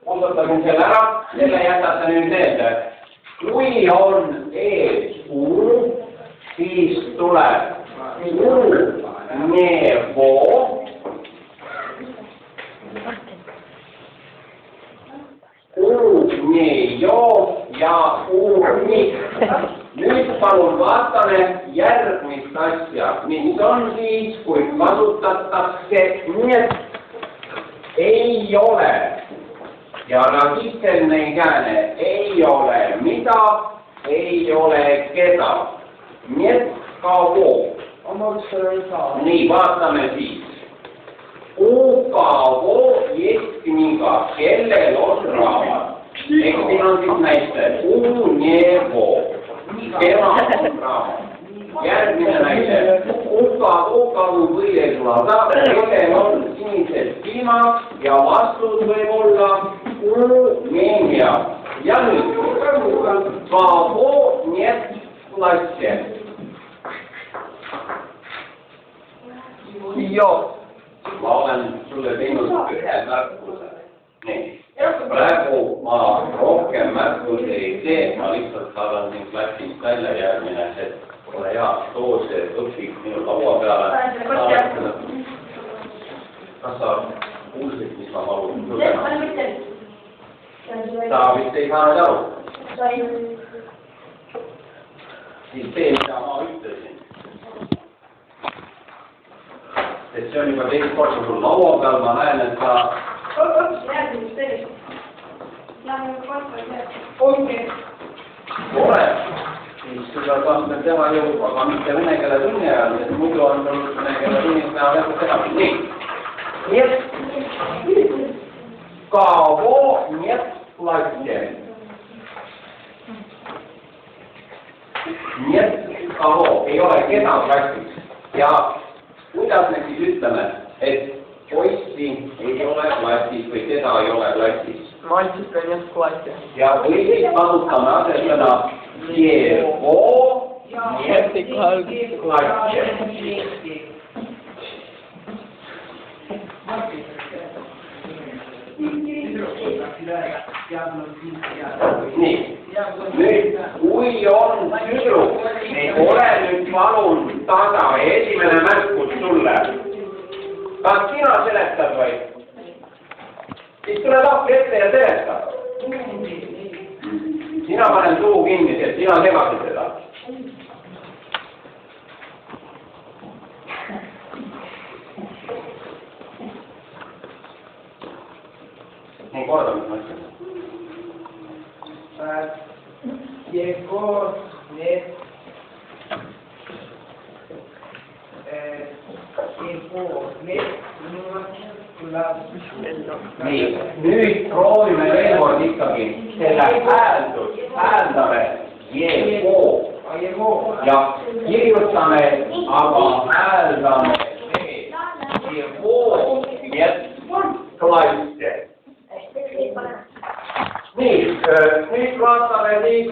Kustutasin selle ära, selle jätate nüüd meelde. Kui on ees U, siis tuleb U-nevo, U-nejo ja U-nik. Nüüd palun vaatame järgmist asja, mis on siis, kui kasutatakse niet, ei ole. Ja rakiselne kääne ei ole mida, ei ole keda. Niet kavo. Nii, vaatame siis. U-kavo jeskniga, kellel on raamat. Ehk siin on siis näite. U-nevo. Kema on raamat. Järgmine näide. U-kavo või ei sulada, kellel on sinised silmad ja vastus võib olla U-nenja. Ja nüüd. Kavo niet klasse. Jo. Ma olen sulle teinud ühe märkuse. Nii. Praegu ma rohkem märkusi ei tee, ma lihtsalt saadan siin klassist välja järgmine, et ole hea, too see õpik minu laua peale. Kas sa kuulsid, mis ma palun? Sa vist ei saanud aru? Siis tee, mida ma ütlesin. Et see on juba teist korda sul laua peal, ma näen, et sa... Tore, siis seda saab meil teha juba, aga mitte vene keele tunni ajal, sest muidu on sul vene keele tunnis teha jätkub teha. Nii, niet kavo niet klasse. Niet kavo, ei ole keda klassis. Ja kuidas me siis ütleme, et poissi ei ole klassis või teda ei ole klassis? Mальчика нет в классе. Ja või siis kasutame asesõna Jevo niet klasse. Nii, nüüd kui on tüdruk, ole nüüd palun tasa, esimene märkus sulle. Kas sina seletad või? Siis tule tahki ette ja seleta. Sina panen suu kinni, et sina segasid seda. Nii, korda, mis ma ütlen. Jego net Nii, nüüd proovime veel kord ikkagi selle hääldame Jevo ja kirjutame, aga hääldame Jevo niet klasse. Nii, nüüd vaatame siis